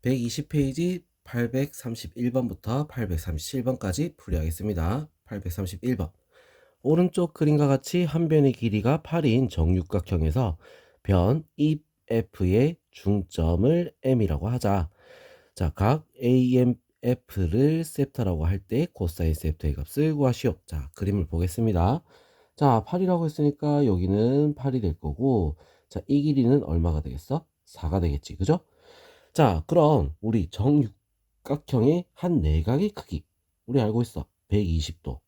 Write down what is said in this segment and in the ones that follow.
120페이지 831번부터 837번까지 풀이하겠습니다. 831번. 오른쪽 그림과 같이 한 변의 길이가 8인 정육각형에서 변 EF의 중점을 M이라고 하자. 자, 각 AMF를 셉터라고 할 때 코사인 셉터의 값을 구하시오. 자, 그림을 보겠습니다. 자, 8이라고 했으니까 여기는 8이 될 거고, 자, 이 길이는 얼마가 되겠어? 4가 되겠지. 그죠? 자, 그럼 우리 정육각형의 한 내각의 크기 우리 알고 있어. 120도.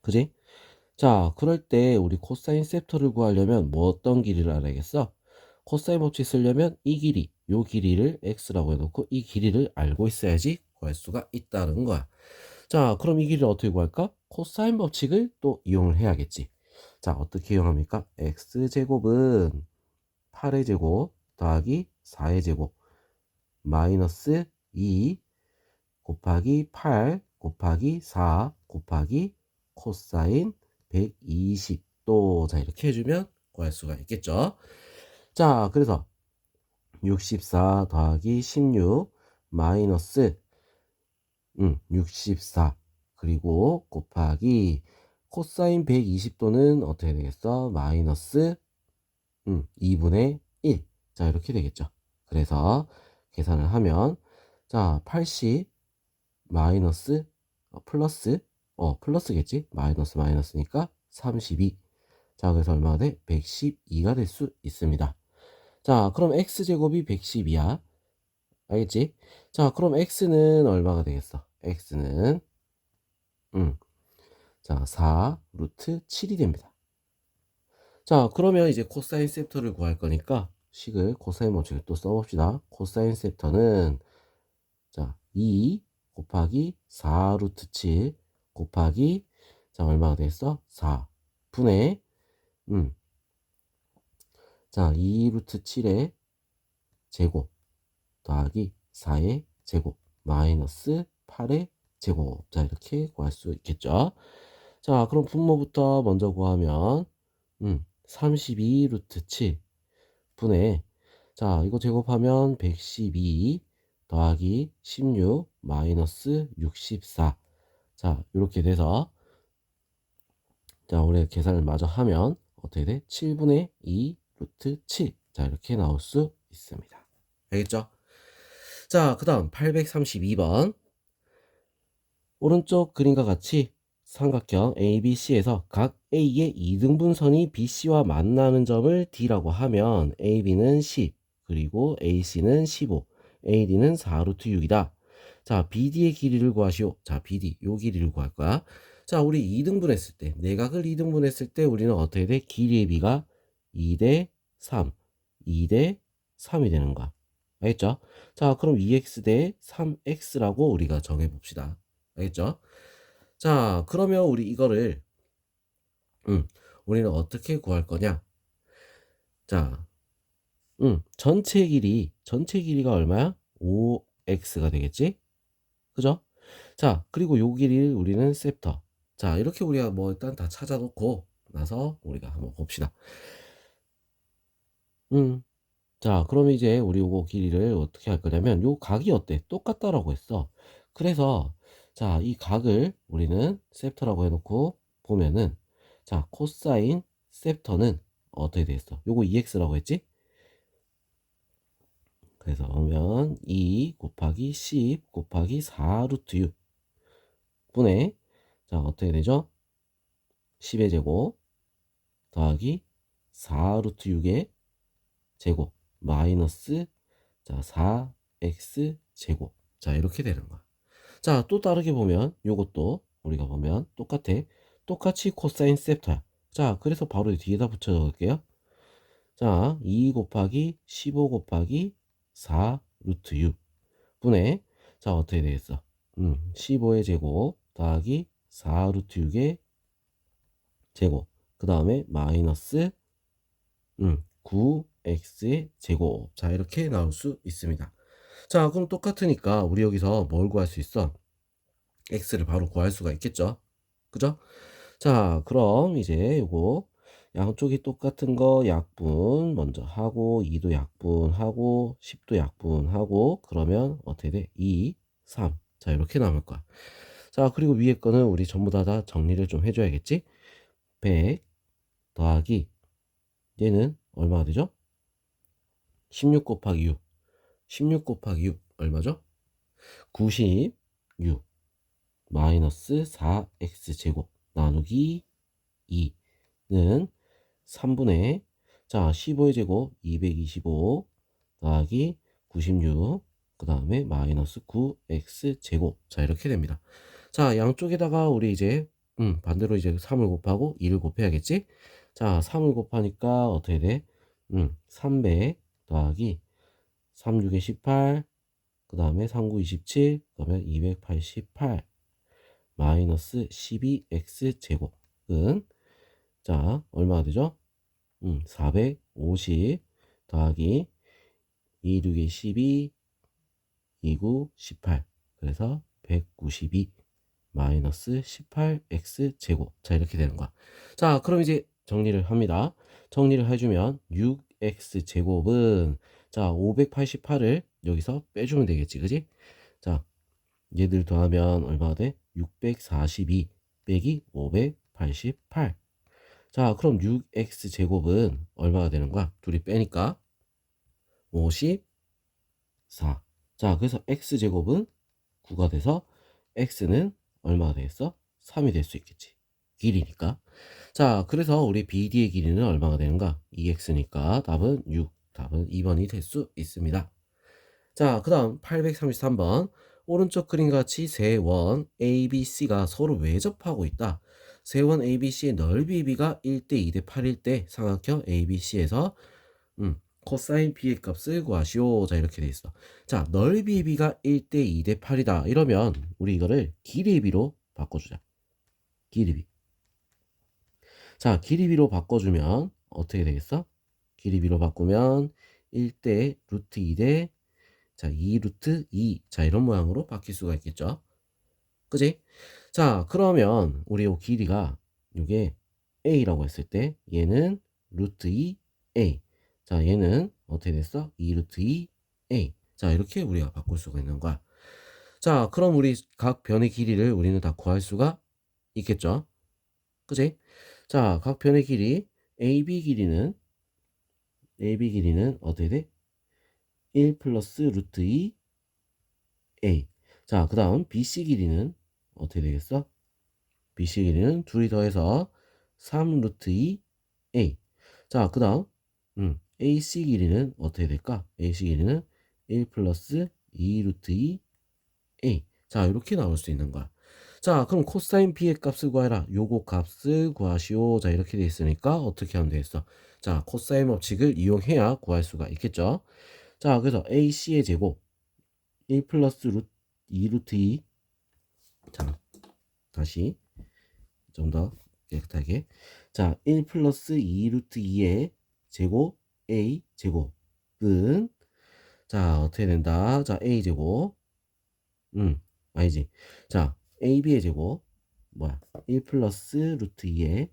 그지? 자, 그럴 때 우리 코사인 셉터를 구하려면 뭐 어떤 길이를 알아야겠어? 코사인 법칙 쓰려면 이 길이, 요 길이를 x라고 해놓고 이 길이를 알고 있어야지 구할 수가 있다는 거야. 자, 그럼 이 길이를 어떻게 구할까? 코사인 법칙을 또 이용을 해야겠지. 자, 어떻게 이용합니까? x제곱은 8의 제곱 더하기 4의 제곱 마이너스 2 곱하기 8 곱하기 4 곱하기 코사인 120도. 자, 이렇게 해주면 구할 수가 있겠죠. 자, 그래서 64 더하기 16 마이너스 64 그리고 곱하기 코사인 120도는 어떻게 되겠어? 마이너스 2분의 1. 자, 이렇게 되겠죠. 그래서 계산을 하면 자, 80 마이너스 플러스 플러스겠지? 마이너스 마이너스니까 32. 자, 그래서 얼마가 돼? 112가 될 수 있습니다. 자, 그럼 x제곱이 112야. 알겠지? 자, 그럼 x는 얼마가 되겠어? x는 자, 4 루트 7이 됩니다. 자, 그러면 이제 코사인 셉터를 구할 거니까 식을 코사인 법칙을 또 써봅시다. 코사인 셉터는 자, 2 곱하기 4 루트 7 곱하기 자, 얼마가 되겠어? 4 분의 자, 2 루트 7의 제곱 더하기 4의 제곱 마이너스 8의 제곱. 자, 이렇게 구할 수 있겠죠. 자, 그럼 분모부터 먼저 구하면 32 루트 7 분의 자, 이거 제곱하면 112 더하기 16 마이너스 64. 자, 이렇게 돼서 자, 우리 계산을 마저 하면 어떻게 돼? 7분의 2 루트 7. 자, 이렇게 나올 수 있습니다. 알겠죠? 자, 그 다음 832번. 오른쪽 그림과 같이 삼각형 ABC에서 각 A의 이등분선이 BC와 만나는 점을 D라고 하면 AB는 10, 그리고 AC는 15, AD는 4루트 6이다. 자, BD의 길이를 구하시오. 자, BD, 요 길이를 구할 거야. 자, 우리 2등분했을 때, 내각을 2등분했을 때 우리는 어떻게 돼? 길이의 비가 2대 3, 2대 3이 되는 거야. 알겠죠? 자, 그럼 2x 대 3x라고 우리가 정해봅시다. 알겠죠? 자, 그러면 우리 이거를 우리는 어떻게 구할 거냐? 자, 전체 길이가 얼마야? 5x가 되겠지? 그죠? 자, 그리고 요 길이를 우리는 셉터. 자, 이렇게 우리가 뭐 일단 다 찾아놓고 나서 우리가 한번 봅시다. 자, 그럼 이제 우리 요거 길이를 어떻게 할 거냐면 요 각이 어때? 똑같다라고 했어. 그래서 자, 이 각을 우리는 셉터라고 해놓고 보면은 자, 코사인 셉터는 어떻게 되겠어? 요거 2x라고 했지? 그래서 보면 2 곱하기 10 곱하기 4 루트 6 분의 자, 어떻게 되죠? 10의 제곱 더하기 4 루트 6의 제곱 마이너스 자, 4x 제곱. 자, 이렇게 되는 거야. 자, 또 다르게 보면 요것도 우리가 보면 똑같아. 똑같이 코사인 셉터야. 자, 그래서 바로 뒤에다 붙여 적을게요. 자, 2 곱하기 15 곱하기 4 루트 6 분의 자, 어떻게 되겠어? 15의 제곱 더하기 4 루트 6의 제곱 그 다음에 마이너스 9x의 제곱. 자, 이렇게 나올 수 있습니다. 자, 그럼 똑같으니까 우리 여기서 뭘 구할 수 있어? x를 바로 구할 수가 있겠죠. 그죠? 자, 그럼 이제 요거 양쪽이 똑같은 거 약분 먼저 하고 2도 약분하고 10도 약분하고 그러면 어떻게 돼? 2, 3. 자, 이렇게 남을 거야. 자, 그리고 위에 거는 우리 전부 다 정리를 좀 해줘야겠지? 100 더하기 얘는 얼마가 되죠? 16 곱하기 6. 16 곱하기 6 얼마죠? 96 마이너스 4x제곱 나누기 2는 3분의 자 15의 제곱 225 더하기 96 그 다음에 마이너스 9x제곱 자 이렇게 됩니다. 자 양쪽에다가 우리 이제 반대로 이제 3을 곱하고 2를 곱해야겠지. 자 3을 곱하니까 어떻게 돼? 300 더하기 3, 6에 18 그 다음에 3, 9, 27 그러면 288 마이너스 12x제곱은 자 얼마가 되죠? 450 더하기 2, 6에 12 2, 9, 18 그래서 192 마이너스 18x제곱 자 이렇게 되는 거야. 자 그럼 이제 정리를 합니다. 정리를 해주면 6x제곱은 자 588을 여기서 빼주면 되겠지 그지? 자 얘들 더하면 얼마가 돼? 642 빼기 588 자 그럼 6x제곱은 얼마가 되는 거야? 둘이 빼니까 54 자 그래서 x제곱은 9가 돼서 x는 얼마가 되겠어? 3이 될 수 있겠지. 길이니까. 자, 그래서 우리 BD의 길이는 얼마가 되는가? 2x니까 답은 6. 답은 2번이 될 수 있습니다. 자, 그 다음 833번. 오른쪽 그림과 같이 세 원 ABC가 서로 외접하고 있다. 세 원 ABC의 넓이 B가 1대 2대 8일 때 삼각형 ABC에서 코사인 B의 값을 구하시오. 자, 이렇게 돼 있어. 자, 넓이 B가 1대 2대 8이다. 이러면 우리 이거를 길이 B로 바꿔주자. 길이 B. 자, 길이 B로 바꿔주면 어떻게 되겠어? 길이 B로 바꾸면 1대 루트 2대 자, 2 루트 2. 자, 이런 모양으로 바뀔 수가 있겠죠. 그지? 자, 그러면 우리 요 길이가 요게 A라고 했을 때 얘는 루트 2 A. 자, 얘는 어떻게 됐어? 2 루트 2 A. 자, 이렇게 우리가 바꿀 수가 있는 거야. 자, 그럼 우리 각 변의 길이를 우리는 다 구할 수가 있겠죠. 그지? 자, 각 변의 길이 AB 길이는 어떻게 돼? 1 플러스 루트 2 A. 자, 그 다음 BC 길이는 어떻게 되겠어? BC 길이는 둘이 더해서 3 루트 2 A. 자, 그 다음 AC 길이는 어떻게 될까? AC 길이는 1 플러스 2 루트 2 A. 자, 이렇게 나올 수 있는 거야. 자, 그럼 코사인 B의 값을 구하라. 요거 값을 구하시오. 자, 이렇게 돼 있으니까 어떻게 하면 되겠어? 자, 코사인 법칙을 이용해야 구할 수가 있겠죠. 자, 그래서 AC의 제곱 1 플러스 2 루트 2. 자, 다시 좀 더 깨끗하게. 자, 1 플러스 2 루트 2의 제곱 A 제곱은 자, 어떻게 된다? 자, A 제곱. 아니지. 자, AB의 제곱. 뭐야? 1 플러스 루트 2의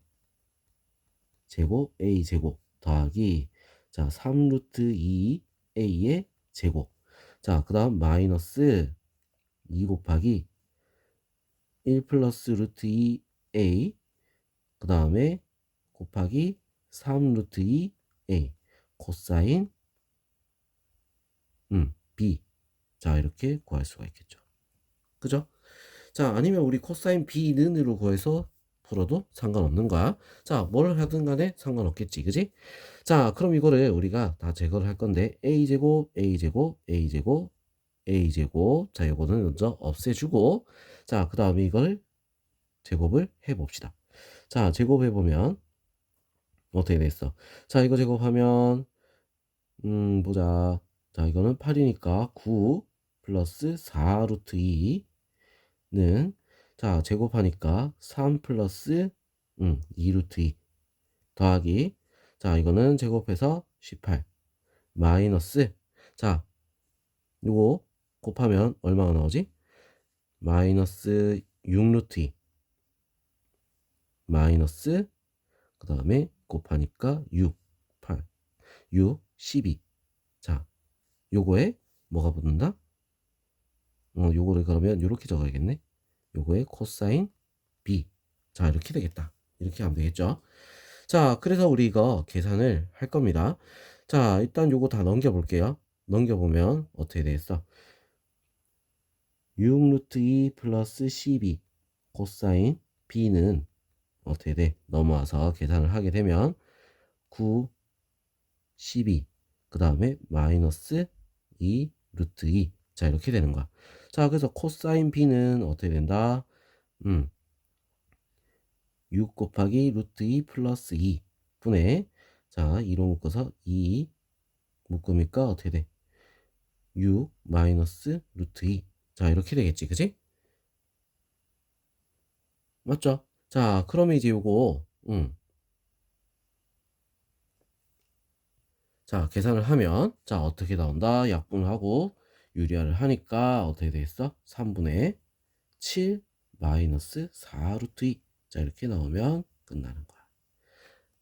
제곱 A 제곱 더하기 자, 3 루트 2 A의 제곱. 자, 그 다음 마이너스 2 곱하기 1 플러스 루트 2 A 그 다음에 곱하기 3 루트 2 A 코사인 B 자 이렇게 구할 수가 있겠죠. 그죠? 자 아니면 우리 코사인 B는으로 구해서 풀어도 상관없는 거야. 자 뭘 하든 간에 상관없겠지 그지? 자 그럼 이거를 우리가 다 제거를 할 건데 A제곱 A제곱 A제곱 A제곱 자 요거는 먼저 없애주고 자 그 다음에 이걸 제곱을 해봅시다. 자 제곱해보면 어떻게 됐어? 자 이거 제곱하면 보자. 자 이거는 8이니까 9 플러스 4 루트 2는 자 제곱하니까 3 플러스 2 루트 2 더하기 자 이거는 제곱해서 18 마이너스 자 요거 곱하면 얼마가 나오지? 마이너스 6 루트 2 마이너스 그 다음에 곱하니까 6, 8, 6, 12. 자, 요거에 뭐가 붙는다? 요거를 그러면 요렇게 적어야겠네. 요거에 코사인 B. 자, 이렇게 되겠다. 이렇게 하면 되겠죠. 자, 그래서 우리 이거 계산을 할 겁니다. 자, 일단 요거 다 넘겨볼게요. 넘겨보면 어떻게 되겠어? 6 루트 2 플러스 12 코사인 B는 어떻게 돼? 넘어와서 계산을 하게 되면 9, 12, 그 다음에 마이너스 2 루트 2. 자, 이렇게 되는 거야. 자, 그래서 코사인 B는 어떻게 된다? 6 곱하기 루트 2 플러스 2 분의, 자, 2로 묶어서 2 묶으니까 어떻게 돼? 6 마이너스 루트 2. 자, 이렇게 되겠지, 그지? 맞죠? 자, 그러면 이제 요거, 자, 계산을 하면, 자, 어떻게 나온다? 약분을 하고, 유리화를 하니까 어떻게 되겠어? 3분의 7 마이너스 4 루트 2. 자, 이렇게 나오면 끝나는 거야.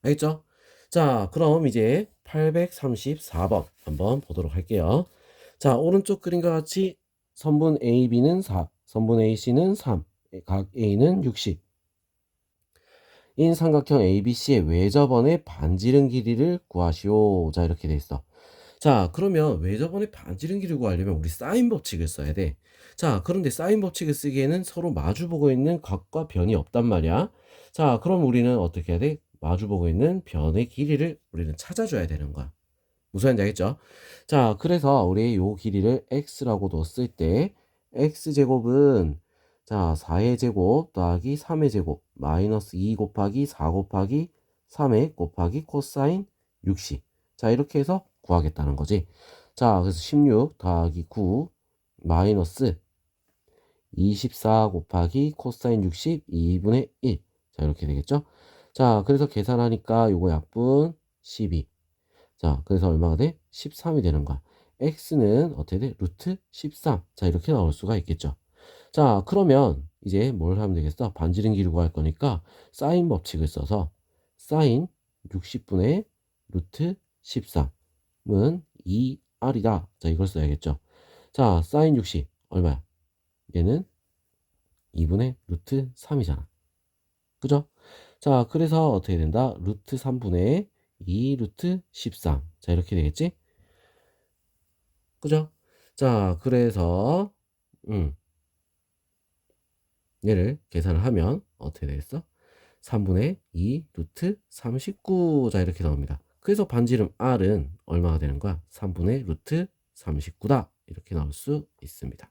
알겠죠? 자, 그럼 이제 834번 한번 보도록 할게요. 자, 오른쪽 그림과 같이 선분 AB는 4, 선분 AC는 3, 각 A는 60. 인 삼각형 ABC의 외접원의 반지름 길이를 구하시오. 자, 이렇게 돼 있어. 자, 그러면 외접원의 반지름 길이를 구하려면 우리 사인 법칙을 써야 돼. 자, 그런데 사인 법칙을 쓰기에는 서로 마주보고 있는 각과 변이 없단 말이야. 자, 그럼 우리는 어떻게 해야 돼? 마주보고 있는 변의 길이를 우리는 찾아줘야 되는 거야. 무슨 말인지 알겠죠? 자, 그래서 우리 요 길이를 x라고 뒀을 때 x제곱은, 자, 4의 제곱 더하기 3의 제곱 마이너스 2 곱하기 4 곱하기 3의 곱하기 코사인 60. 자, 이렇게 해서 구하겠다는 거지. 자, 그래서 16 더하기 9 마이너스 24 곱하기 코사인 60 2분의 1. 자, 이렇게 되겠죠? 자, 그래서 계산하니까 요거 약분 12. 자, 그래서 얼마가 돼? 13이 되는 거야. x는 어떻게 돼? 루트 13. 자, 이렇게 나올 수가 있겠죠. 자, 그러면 이제 뭘 하면 되겠어? 반지름 길이 구할 거니까 사인 법칙을 써서 사인 60분의 루트 13은 2r이다. 자, 이걸 써야겠죠. 자, 사인 60 얼마야? 얘는 2분의 루트 3이잖아. 그죠? 자, 그래서 어떻게 된다? 루트 3분의 2 루트 13. 자, 이렇게 되겠지? 그죠? 자, 그래서 얘를 계산을 하면 어떻게 되겠어? 3분의 2 루트 39. 자, 이렇게 나옵니다. 그래서 반지름 R은 얼마가 되는 거야? 3분의 루트 39다. 이렇게 나올 수 있습니다.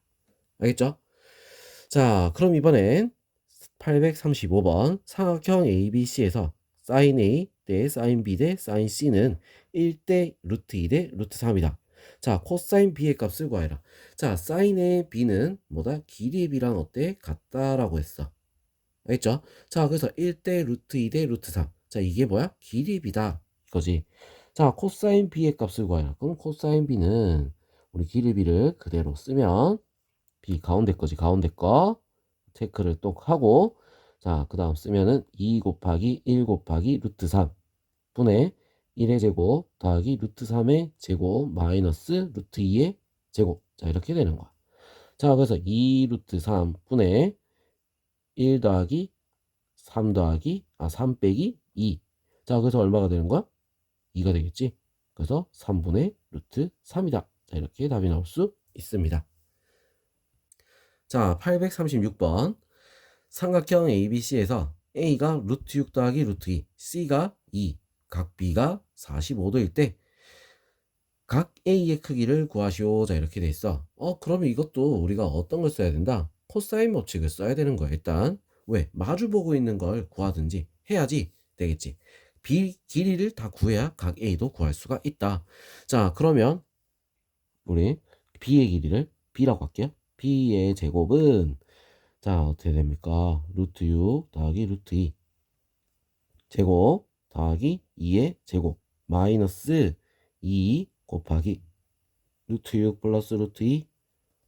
알겠죠? 자, 그럼 이번엔 835번 삼각형 ABC에서 sin A 대 sin B 대 sin C는 1대 루트 2 대 루트 3이다. 자, 코사인 B의 값을 구하라. 자, sin의 B는 뭐다? 길이의 B랑 어때? 같다라고 했어. 알겠죠? 자, 그래서 1대 루트 2 대 루트 3. 자, 이게 뭐야? 길이의 B다. 이거지. 자, 코사인 B의 값을 구하라. 그럼 코사인 B는 우리 길이의 B를 그대로 쓰면 B 가운데 거지. 가운데 거. 체크를 또 하고, 자, 그 다음 쓰면은 2 곱하기 1 곱하기 루트 3 분의 1의 제곱 더하기 루트 3의 제곱 마이너스 루트 2의 제곱. 자, 이렇게 되는 거야. 자, 그래서 2 루트 3 분의 1 더하기 3 더하기 3 빼기 2. 자, 그래서 얼마가 되는 거야? 2가 되겠지. 그래서 3분의 루트 3이다. 자, 이렇게 답이 나올 수 있습니다. 자, 836번 삼각형 ABC에서 A가 루트 6 더하기 루트 2, C가 2, 각 B가 45도일 때 각 A의 크기를 구하시오. 자, 이렇게 돼 있어. 그러면 이것도 우리가 어떤 걸 써야 된다? 코사인 법칙을 써야 되는 거야. 일단 왜? 마주 보고 있는 걸 구하든지 해야지 되겠지. B 길이를 다 구해야 각 A도 구할 수가 있다. 자, 그러면 우리 B의 길이를 B라고 할게요. B의 제곱은, 자, 어떻게 됩니까? 루트 6 더하기 루트 2 제곱 더하기 2의 제곱 마이너스 2 곱하기 루트 6 플러스 루트 2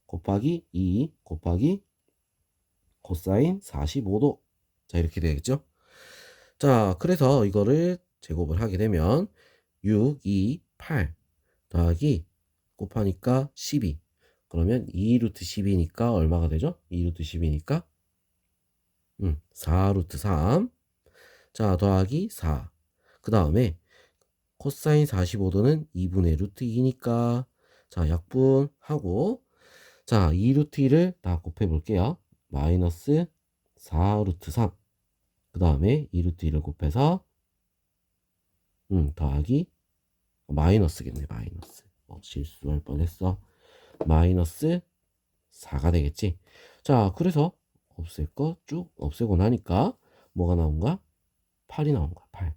곱하기 2 곱하기 코사인 45도. 자, 이렇게 되겠죠? 자, 그래서 이거를 제곱을 하게 되면 6, 2, 8 더하기 곱하니까 12. 그러면 2 루트 12니까 얼마가 되죠? 2 루트 12니까 4 루트 3. 자, 더하기 4. 그 다음에 코사인 45도는 2분의 루트 2니까 자, 약분하고 자, 2 루트 2를 다 곱해 볼게요. 마이너스 4 루트 3. 그 다음에 2 루트 2를 곱해서 더하기 마이너스겠네. 마이너스. 실수할 뻔했어. 마이너스 4가 되겠지. 자, 그래서 없앨 거 쭉 없애고 나니까 뭐가 나온가? 8이 나온 거야. 8.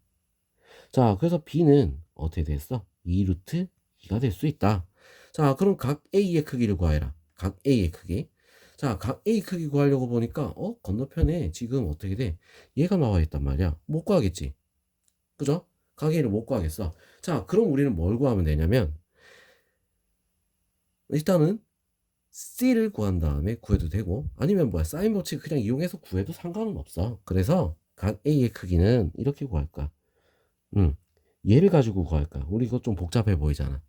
자, 그래서 B는 어떻게 됐어? 2 루트 2가 될 수 있다. 자, 그럼 각 A의 크기를 구하라. 각 A의 크기. 자, 각 A 크기 구하려고 보니까 건너편에 지금 어떻게 돼? 얘가 나와 있단 말이야. 못 구하겠지. 그죠? 각 A를 못 구하겠어. 자, 그럼 우리는 뭘 구하면 되냐면 일단은 C를 구한 다음에 구해도 되고 아니면 뭐야 사인 법칙 그냥 이용해서 구해도 상관은 없어. 그래서 각 A의 크기는 이렇게 구할 거야. 얘를 가지고 구할까? 우리 이거 좀 복잡해 보이잖아.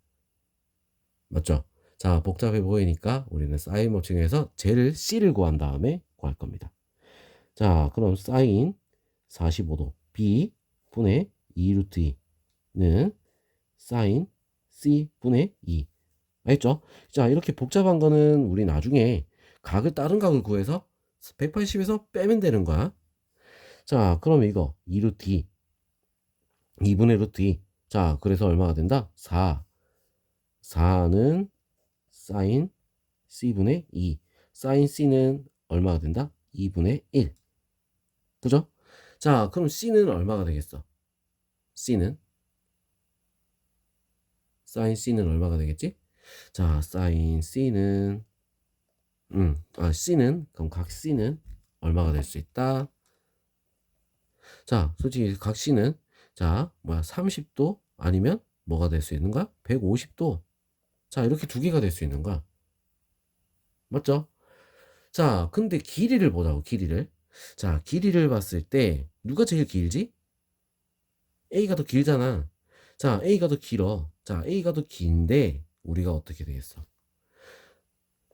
맞죠? 자, 복잡해 보이니까 우리는 사인 법칙에서 쟤를 C를 구한 다음에 구할 겁니다. 자, 그럼 사인 45도 B 분의 2 루트 2는 사인 C 분의 2. 알겠죠? 자, 이렇게 복잡한 거는 우리 나중에 각을 다른 각을 구해서 180에서 빼면 되는 거야. 자, 그럼 이거 2 루트 2 2분의 루트 2. 자, 그래서 얼마가 된다? 4. 4는 사인 C분의 2. 사인 C는 얼마가 된다? 2분의 1. 그죠? 자, 그럼 C는 얼마가 되겠어? C는? 사인 C는 얼마가 되겠지? 자, 사인 C는 C는 그럼 각 C는 얼마가 될 수 있다? 자, 솔직히 각 C는 자, 30도 아니면 뭐가 될 수 있는 거야? 150도. 자, 이렇게 두 개가 될 수 있는 거야. 맞죠? 자, 근데 길이를 보자고, 길이를. 자, 길이를 봤을 때 누가 제일 길지? A가 더 길잖아. 자, A가 더 길어. 자, A가 더 긴데 우리가 어떻게 되겠어?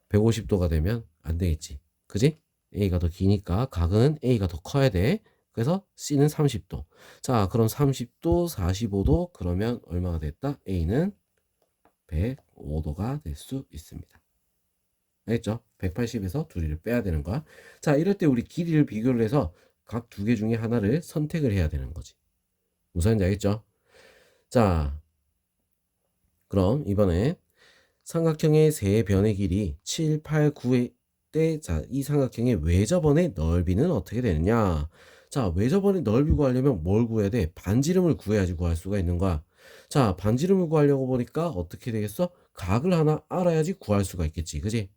150도가 되면 안 되겠지. 그지? A가 더 기니까 각은 A가 더 커야 돼. 그래서 C는 30도. 자, 그럼 30도, 45도 그러면 얼마가 됐다? A는 105도가 될 수 있습니다. 알겠죠? 180에서 둘이를 빼야 되는 거야. 자, 이럴 때 우리 길이를 비교를 해서 각 두 개 중에 하나를 선택을 해야 되는 거지. 무슨 말인지 알겠죠? 자, 그럼 이번에 삼각형의 세 변의 길이 7, 8, 9의 때, 자, 이 삼각형의 외접원의 넓이는 어떻게 되느냐? 자, 외접원의 넓이 구하려면 뭘 구해야 돼? 반지름을 구해야지 구할 수가 있는 거야. 자, 반지름을 구하려고 보니까 어떻게 되겠어? 각을 하나 알아야지 구할 수가 있겠지. 그지?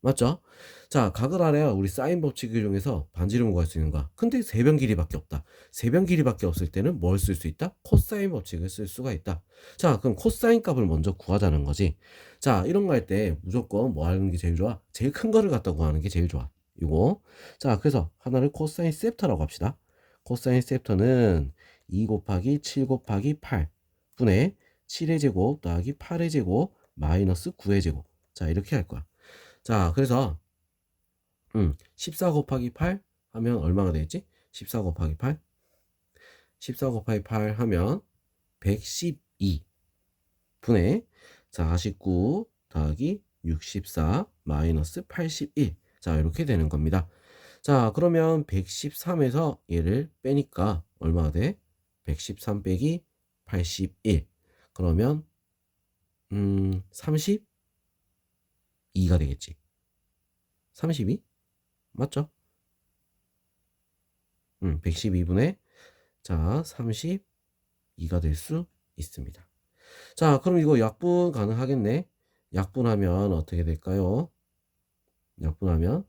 맞죠? 자, 각을 알아야 우리 사인 법칙을 이용해서 반지름을 구할 수 있는 거야. 근데 세변 길이밖에 없다. 세변 길이밖에 없을 때는 뭘 쓸 수 있다? 코사인 법칙을 쓸 수가 있다. 자, 그럼 코사인 값을 먼저 구하자는 거지. 자, 이런 거 할 때 무조건 뭐 하는 게 제일 좋아? 제일 큰 거를 갖다 구하는 게 제일 좋아. 이거. 자, 그래서 하나를 코사인 셉터라고 합시다. 코사인 셉터는 2 곱하기 7 곱하기 8 분의 7의 제곱 더하기 8의 제곱 마이너스 9의 제곱. 자, 이렇게 할 거야. 자, 그래서 14 곱하기 8 하면 얼마가 되겠지? 14 곱하기 8 14 곱하기 8 하면 112 분의 49 더하기 64 마이너스 81. 자, 이렇게 되는 겁니다. 자, 그러면 113에서 얘를 빼니까 얼마가 돼? 113 빼기 81. 그러면 32가 되겠지. 32? 맞죠? 112분의 자 32가 될 수 있습니다. 자, 그럼 이거 약분 가능하겠네. 약분하면 어떻게 될까요? 약분하면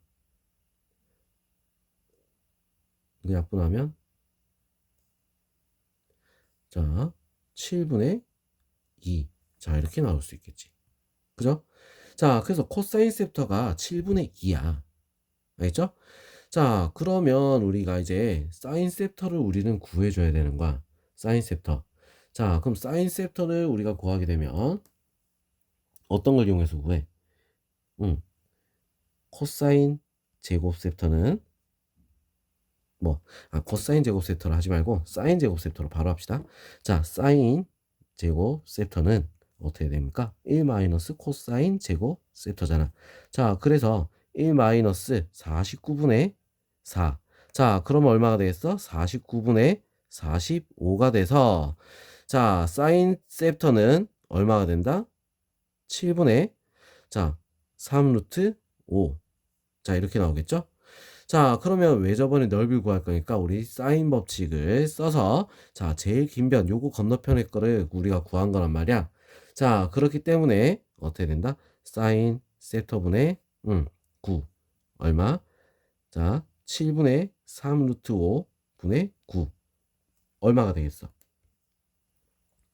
자 7분의 2. 자, 이렇게 나올 수 있겠지. 그죠? 자, 그래서 코사인 셉터가 7분의 2야. 알겠죠? 자, 그러면 우리가 이제 사인 셉터를 우리는 구해줘야 되는 거야. 사인 셉터. 자, 그럼 사인 셉터를 우리가 구하게 되면 어떤 걸 이용해서 구해? 음, 코사인 제곱 셉터는 코사인 제곱 셉터로 하지 말고 사인 제곱 셉터로 바로 합시다. 자, 사인 제곱 셉터는 어떻게 됩니까? 1 마이너스 코사인 제곱 셉터잖아. 자, 그래서 1 마이너스 49분의 4. 자, 그러면 얼마가 되겠어? 49분의 45가 돼서, 자, 사인 셉터는 얼마가 된다? 7분의, 자, 3 루트 5. 자, 이렇게 나오겠죠? 자, 그러면 외접원의 넓이를 구할 거니까 우리 사인 법칙을 써서, 자, 제일 긴 변 요거 건너편의 거를 우리가 구한 거란 말이야. 자, 그렇기 때문에 어떻게 된다? 사인 셉터분의 9 얼마? 자, 7분의 3 루트 5 분의 9 얼마가 되겠어?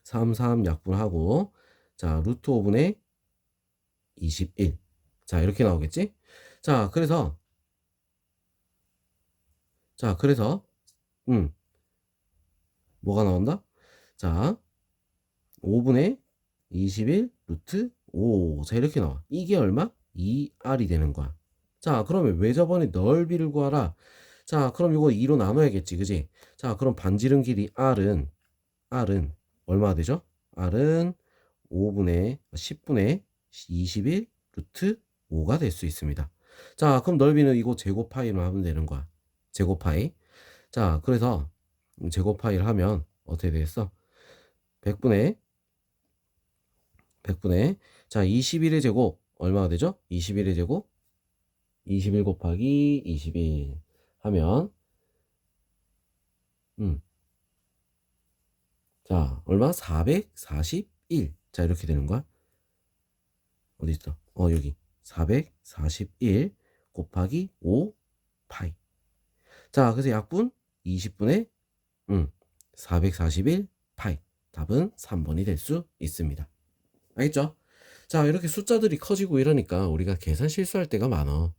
3, 3 약분하고, 자, 루트 5분의 21. 자, 이렇게 나오겠지? 자, 그래서 자, 그래서 뭐가 나온다? 자, 5분의 21 루트 5. 자, 이렇게 나와. 이게 얼마? 2R이 되는 거야. 자, 그러면 외접원의 넓이를 구하라. 자, 그럼 이거 2로 나눠야겠지, 그지? 자, 그럼 반지름 길이 R은 얼마가 되죠? R은 10분의 21 루트 5가 될 수 있습니다. 자, 그럼 넓이는 이거 제곱 파이로 하면 되는 거야. 제곱 파이. 자, 그래서 제곱 파이를 하면 어떻게 되겠어? 100분의 자, 21의 제곱 얼마가 되죠? 21의 제곱 21 곱하기 21 하면 자, 얼마? 441. 자, 이렇게 되는 거야. 어디 있어? 여기 441 곱하기 5 파이. 자, 그래서 약분 20분의 441 파이. 답은 3번이 될 수 있습니다. 알겠죠? 자, 이렇게 숫자들이 커지고 이러니까 우리가 계산 실수할 때가 많아.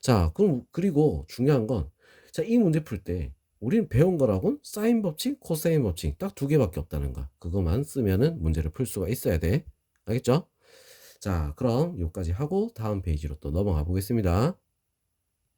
자, 그리고 중요한 건, 자, 이 문제 풀 때 우리는 배운 거라고는 사인 법칙, 코사인 법칙 딱 두 개밖에 없다는 거. 그거만 쓰면은 문제를 풀 수가 있어야 돼. 알겠죠? 자, 그럼 여기까지 하고 다음 페이지로 또 넘어가 보겠습니다.